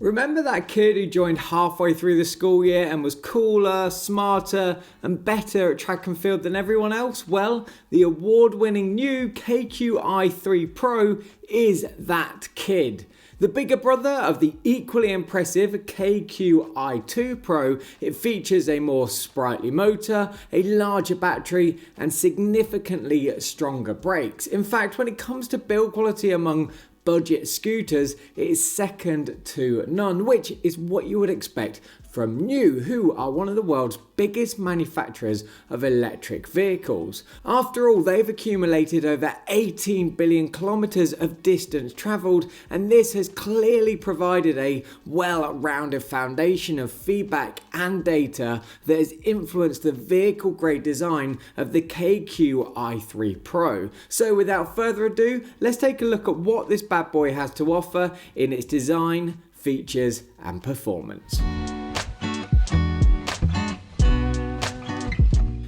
Remember that kid who joined halfway through the school year and was cooler, smarter, and better at track and field than everyone else? Well, the award-winning NIU KQi3 Pro is that kid. The bigger brother of the equally impressive KQi2 Pro, it features a more sprightly motor, a larger battery, and significantly stronger brakes. In fact, when it comes to build quality among budget scooters, it is second to none, which is what you would expect from NIU, who are one of the world's biggest manufacturers of electric vehicles. After all, they've accumulated over 18 billion kilometers of distance traveled, and this has clearly provided a well-rounded foundation of feedback and data that has influenced the vehicle-grade design of the KQi3 Pro. So without further ado, let's take a look at what this bad boy has to offer in its design, features, and performance.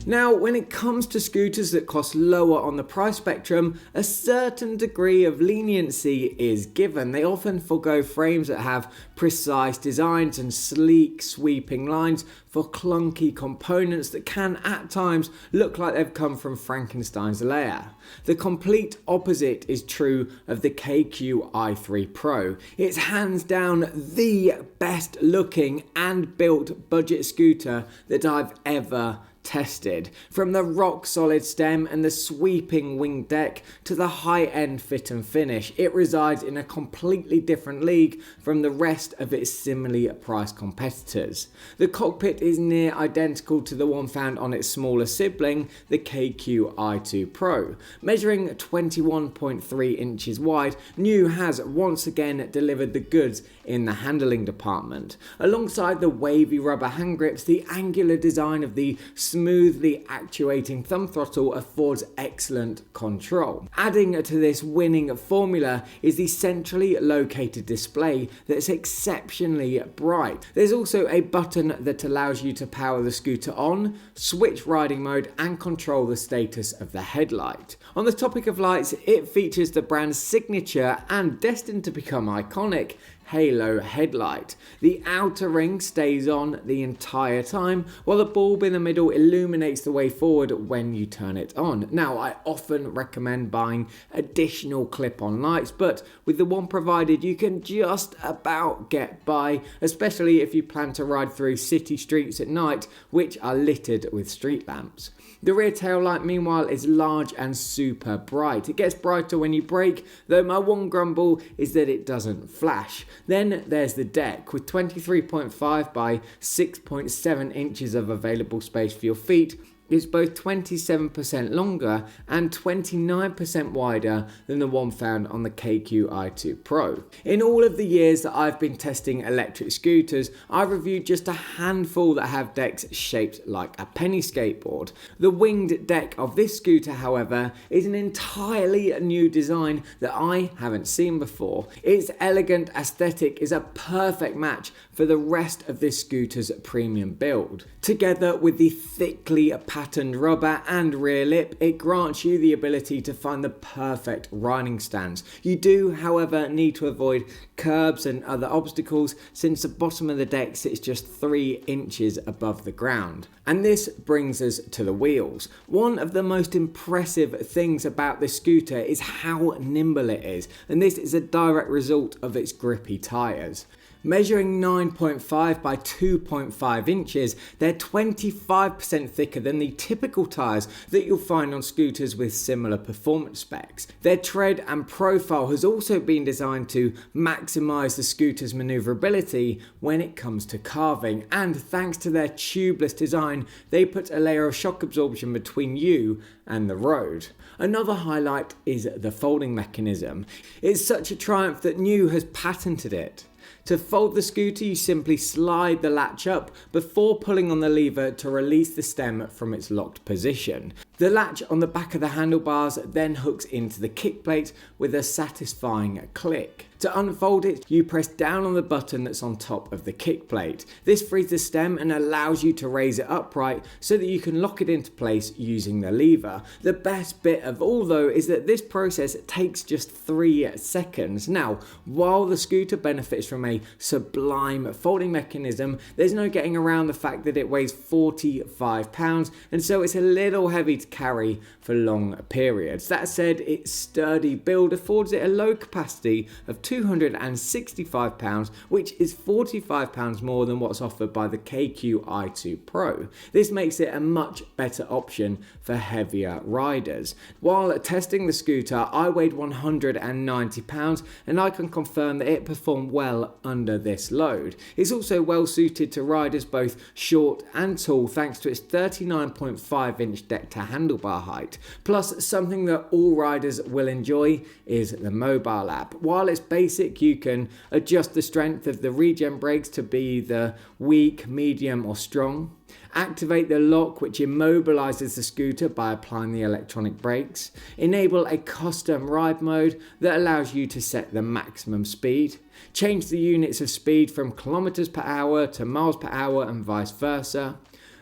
Now, when it comes to scooters that cost lower on the price spectrum, a certain degree of leniency is given. They often forego frames that have precise designs and sleek, sweeping lines for clunky components that can at times look like they've come from Frankenstein's lair. The complete opposite is true of the KQi3 Pro. It's hands down the best looking and built budget scooter that I've ever tested. From the rock solid stem and the sweeping wing deck to the high end fit and finish, it resides in a completely different league from the rest of its similarly priced competitors. The cockpit is near identical to the one found on its smaller sibling, the KQi2 Pro. Measuring 21.3 inches wide, NIU has once again delivered the goods in the handling department. Alongside the wavy rubber hand grips, the angular design of the smoothly actuating thumb throttle affords excellent control. Adding to this winning formula is the centrally located display that's exceptionally bright. There's also a button that allows you to power the scooter on, switch riding mode, and control the status of the headlight. On the topic of lights, it features the brand's signature and destined to become iconic halo headlight. The outer ring stays on the entire time, while the bulb in the middle illuminates the way forward when you turn it on. Now, I often recommend buying additional clip-on lights, but with the one provided, you can just about get by, especially if you plan to ride through city streets at night, which are littered with street lamps. The rear tail light, meanwhile, is large and super bright. It gets brighter when you brake, though my one grumble is that it doesn't flash. Then there's the deck, with 23.5 by 6.7 inches of available space for your feet. It's both 27% longer and 29% wider than the one found on the KQi2 Pro. In all of the years that I've been testing electric scooters, I've reviewed just a handful that have decks shaped like a penny skateboard. The winged deck of this scooter, however, is an entirely new design that I haven't seen before. Its elegant aesthetic is a perfect match for the rest of this scooter's premium build. Together with the thickly patterned rubber and rear lip, it grants you the ability to find the perfect riding stance. You do, however, need to avoid curbs and other obstacles, since the bottom of the deck sits just 3 inches above the ground. And this brings us to the wheels. One of the most impressive things about this scooter is how nimble it is, and this is a direct result of its grippy tyres. Measuring 9.5 by 2.5 inches, they're 25% thicker than the typical tyres that you'll find on scooters with similar performance specs. Their tread and profile has also been designed to maximise the scooter's manoeuvrability when it comes to carving, and thanks to their tubeless design, they put a layer of shock absorption between you and the road. Another highlight is the folding mechanism. It's such a triumph that NIU has patented it. To fold the scooter, you simply slide the latch up before pulling on the lever to release the stem from its locked position. The latch on the back of the handlebars then hooks into the kick plate with a satisfying click. To unfold it, you press down on the button that's on top of the kick plate. This frees the stem and allows you to raise it upright so that you can lock it into place using the lever. The best bit of all though is that this process takes just 3 seconds. Now, while the scooter benefits from a sublime folding mechanism, there's no getting around the fact that it weighs 45 pounds and so it's a little heavy to carry for long periods. That said, its sturdy build affords it a low capacity of 265 pounds, which is 45 pounds more than what's offered by the KQi3 Pro. This makes it a much better option for heavier riders. While testing the scooter, I weighed 190 pounds and I can confirm that it performed well under this load. It's also well suited to riders both short and tall thanks to its 39.5 inch deck to handlebar height. Plus, something that all riders will enjoy is the mobile app. While it's basic, you can adjust the strength of the regen brakes to be the weak, medium or strong. Activate the lock, which immobilizes the scooter by applying the electronic brakes. Enable a custom ride mode that allows you to set the maximum speed. Change the units of speed from kilometers per hour to miles per hour and vice versa.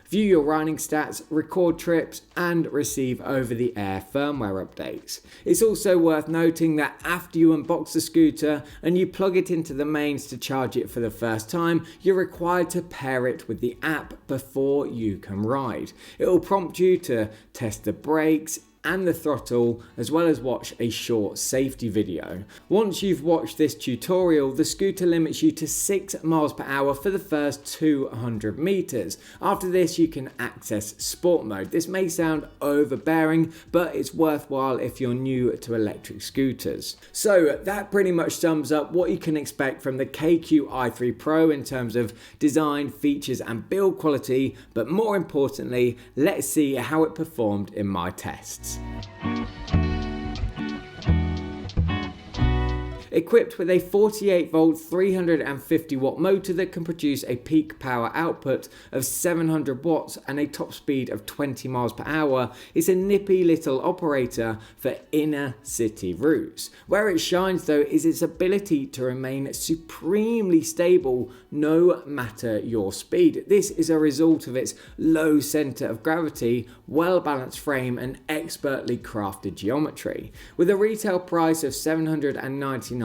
View your riding stats, record trips, and receive over-the-air firmware updates. It's also worth noting that after you unbox the scooter and you plug it into the mains to charge it for the first time, you're required to pair it with the app before you can ride. It will prompt you to test the brakes and the throttle, as well as watch a short safety video. Once you've watched this tutorial, the scooter limits you to 6 miles per hour for the first 200 meters. After this, you can access sport mode. This may sound overbearing, but it's worthwhile if you're new to electric scooters. So that pretty much sums up what you can expect from the KQi3 Pro in terms of design, features, and build quality, but more importantly, let's see how it performed in my tests. Equipped with a 48 volt 350 watt motor that can produce a peak power output of 700 watts and a top speed of 20 miles per hour, it's a nippy little operator for inner city routes. Where it shines though is its ability to remain supremely stable no matter your speed. This is a result of its low center of gravity, well balanced frame and expertly crafted geometry. With a retail price of $799,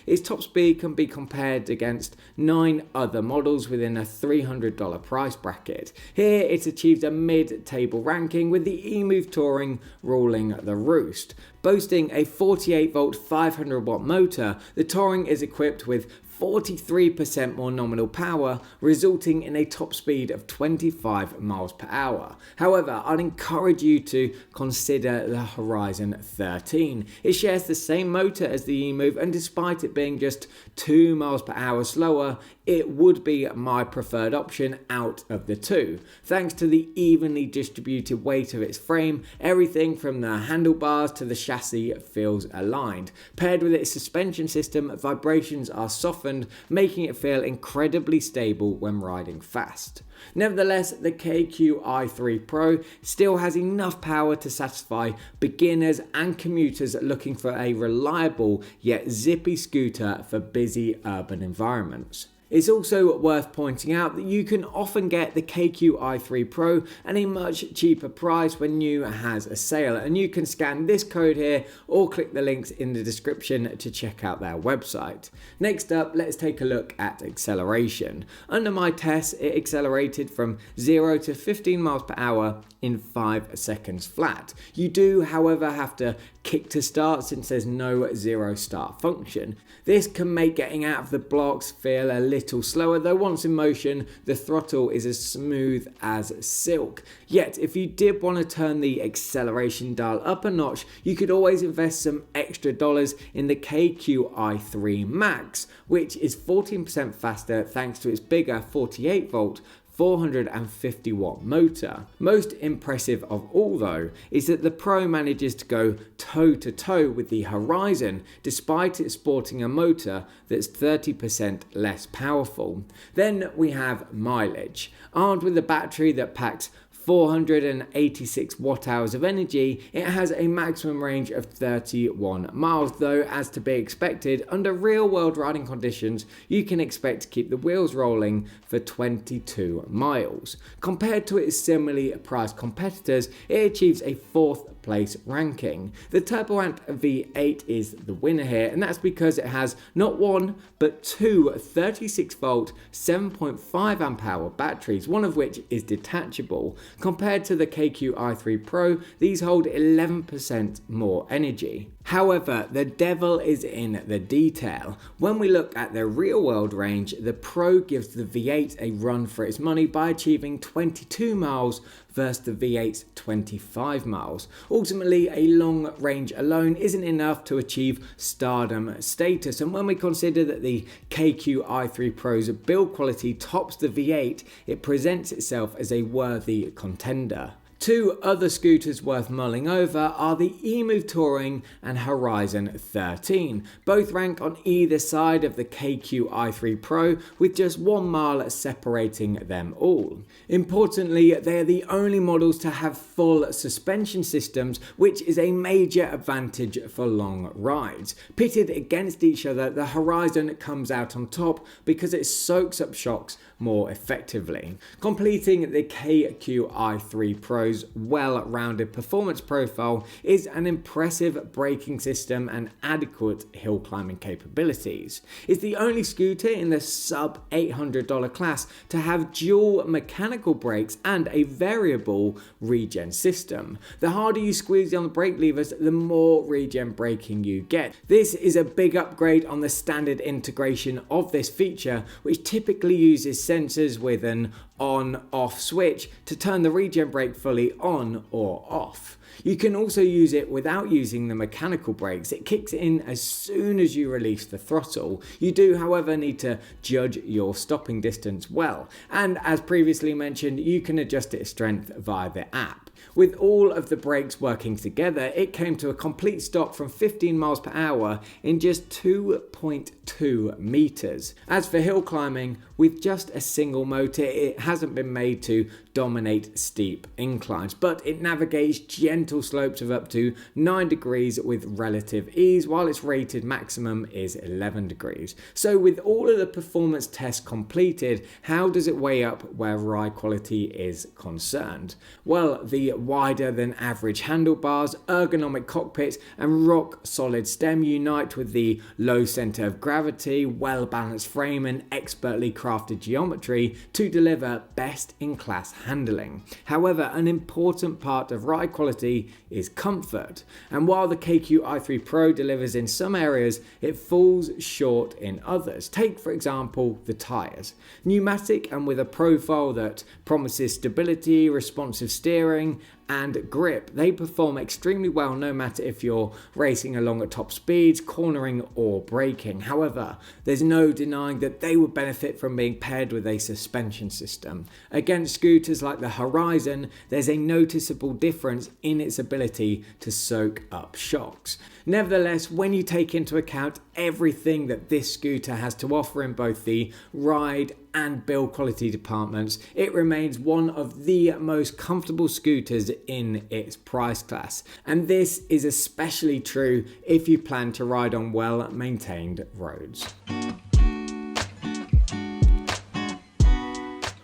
its top speed can be compared against 9 other models within a $300 price bracket. Here it's achieved a mid-table ranking, with the eMove Touring ruling the roost. Boasting a 48 volt 500 watt motor, the Touring is equipped with 43% more nominal power, resulting in a top speed of 25 miles per hour. However, I'd encourage you to consider the Horizon 13. It shares the same motor as the eMove, and despite it being just 2 miles per hour slower, it would be my preferred option out of the two. Thanks to the evenly distributed weight of its frame, everything from the handlebars to the chassis feels aligned. Paired with its suspension system, vibrations are softened, making it feel incredibly stable when riding fast. Nevertheless, the KQi3 Pro still has enough power to satisfy beginners and commuters looking for a reliable yet zippy scooter for busy urban environments. It's also worth pointing out that you can often get the KQi3 Pro at a much cheaper price when new has a sale, and you can scan this code here or click the links in the description to check out their website. Next up, let's take a look at acceleration. Under my test, it accelerated from 0 to 15 miles per hour in 5 seconds flat. You do, however, have to kick to start since there's no zero start function. This can make getting out of the blocks feel a little slower, though once in motion, the throttle is as smooth as silk. Yet, if you did want to turn the acceleration dial up a notch, you could always invest some extra dollars in the KQi3 Max, which is 14% faster thanks to its bigger 48 volt 450 watt motor. Most impressive of all though is that the Pro manages to go toe to toe with the Horizon despite it sporting a motor that's 30% less powerful. Then we have mileage. Armed with a battery that packs 486 watt hours of energy, it has a maximum range of 31 miles, though as to be expected, under real world riding conditions, you can expect to keep the wheels rolling for 22 miles. Compared to its similarly priced competitors, it achieves a 4th place ranking. The Turboant V8 is the winner here, and that's because it has not one but two 36 volt 7.5 amp hour batteries, one of which is detachable. Compared to the KQi3 Pro, these hold 11% more energy. However, the devil is in the detail. When we look at the real world range, the Pro gives the V8 a run for its money by achieving 22 miles versus the V8's 25 miles. Ultimately, a long range alone isn't enough to achieve stardom status, and when we consider that the KQi3 Pro's build quality tops the V8, it presents itself as a worthy contender. Two other scooters worth mulling over are the eMove Touring and Horizon 13. Both rank on either side of the KQi3 Pro, with just 1 mile separating them all. Importantly, they are the only models to have full suspension systems, which is a major advantage for long rides. Pitted against each other, the Horizon comes out on top because it soaks up shocks more effectively. Completing the KQi3 Pro's well-rounded performance profile is an impressive braking system and adequate hill climbing capabilities. It's the only scooter in the sub $800 class to have dual mechanical brakes and a variable regen system. The harder you squeeze on the brake levers, the more regen braking you get. This is a big upgrade on the standard integration of this feature, which typically uses sensors with an on-off switch to turn the regen brake fully on or off. You can also use it without using the mechanical brakes. It kicks in as soon as you release the throttle. You do, however, need to judge your stopping distance well, and as previously mentioned, you can adjust its strength via the app. With all of the brakes working together, it came to a complete stop from 15 miles per hour in just 2.2 meters. As for hill climbing, with just a single motor, it hasn't been made to dominate steep inclines, but it navigates gentle slopes of up to 9 degrees with relative ease, while its rated maximum is 11 degrees. So with all of the performance tests completed, how does it weigh up where ride quality is concerned? Well, the wider than average handlebars, ergonomic cockpit and rock solid stem unite with the low center of gravity, well balanced frame and expertly crafted geometry to deliver best in class handling. However, an important part of ride quality is comfort, and while the KQi3 Pro delivers in some areas, it falls short in others. Take for example the tyres. Pneumatic and with a profile that promises stability, responsive steering and grip, they perform extremely well no matter if you're racing along at top speeds, cornering or braking. However, there's no denying that they would benefit from being paired with a suspension system. Against scooters like the Horizon, there's a noticeable difference in its ability to soak up shocks. Nevertheless, when you take into account everything that this scooter has to offer in both the ride and build quality departments, it remains one of the most comfortable scooters in its price class. And this is especially true if you plan to ride on well-maintained roads.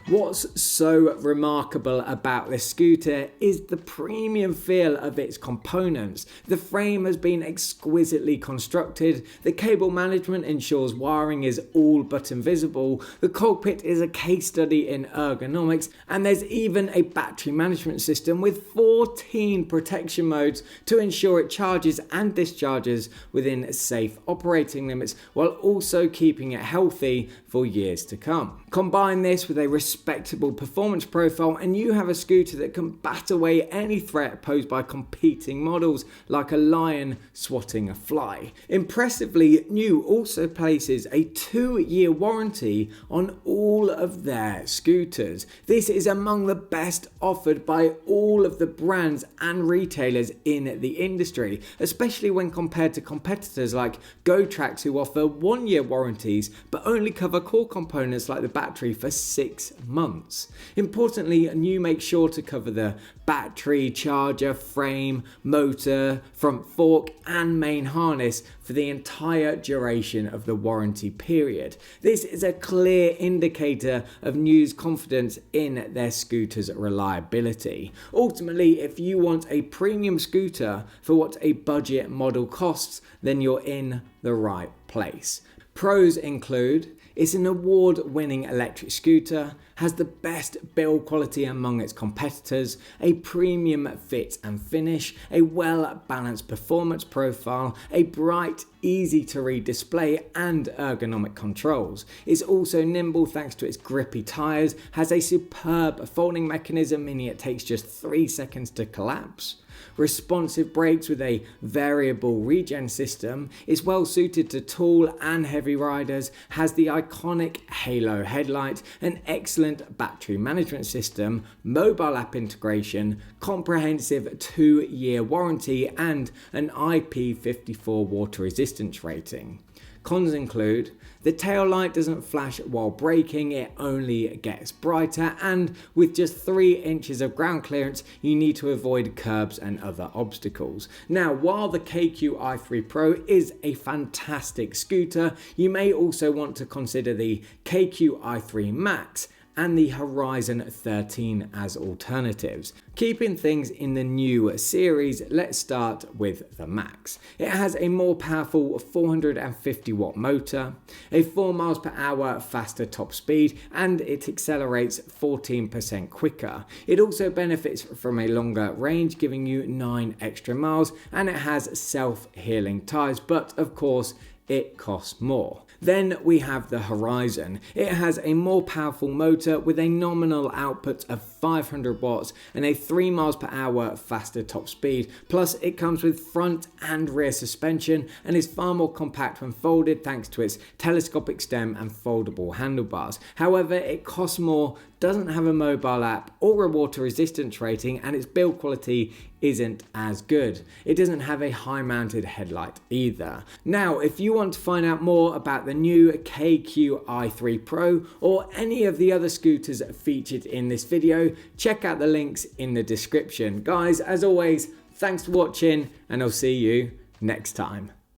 What's so remarkable about this scooter is the premium feel of its components. The frame has been exquisitely constructed, the cable management ensures wiring is all but invisible, the cockpit is a case study in ergonomics, and there's even a battery management system with 14 protection modes to ensure it charges and discharges within safe operating limits while also keeping it healthy for years to come. Combine this with a respectable performance profile and you have a scooter that can bat away any threat posed by competing models like a lion swatting a fly. Impressively, NIU also places a 2-year warranty on all of their scooters. This is among the best offered by all of the brands and retailers in the industry, especially when compared to competitors like GoTrax, who offer 1-year warranties but only cover core components like the battery for 6 months. Importantly, NIU makes sure to cover the battery, charger, frame, motor, front fork and main harness for the entire duration of the warranty period. This is a clear indicator of NIU's confidence in their scooter's reliability. Ultimately, if you want a premium scooter for what a budget model costs, then you're in the right place. Pros include: it's an award-winning electric scooter, has the best build quality among its competitors, a premium fit and finish, a well-balanced performance profile, a bright, easy-to-read display and ergonomic controls. It's also nimble thanks to its grippy tyres, has a superb folding mechanism meaning it takes just 3 seconds to collapse, responsive brakes with a variable regen system, is well suited to tall and heavy riders, has the iconic halo headlight, an excellent battery management system, mobile app integration, comprehensive 2-year warranty and an IP54 water resistance rating. Cons include: the tail light doesn't flash while braking, it only gets brighter, and with just 3 inches of ground clearance you need to avoid curbs and other obstacles. Now, while the KQi3 Pro is a fantastic scooter, you may also want to consider the KQi3 Max and the Horizon 13 as alternatives. Keeping things in the NIU series, let's start with the Max. It has a more powerful 450 watt motor, a 4 miles per hour faster top speed, and it accelerates 14% quicker. It also benefits from a longer range, giving you 9 extra miles, and it has self-healing tyres, but of course it costs more. Then we have the Horizon. It has a more powerful motor with a nominal output of 500 watts and a 3 miles per hour faster top speed. Plus it comes with front and rear suspension and is far more compact when folded thanks to its telescopic stem and foldable handlebars. However, it costs more, doesn't have a mobile app or a water resistance rating, and its build quality isn't as good. It doesn't have a high mounted headlight either. Now, if you want to find out more about the NIU KQi3 Pro or any of the other scooters featured in this video, check out the links in the description. Guys, as always, thanks for watching and I'll see you next time.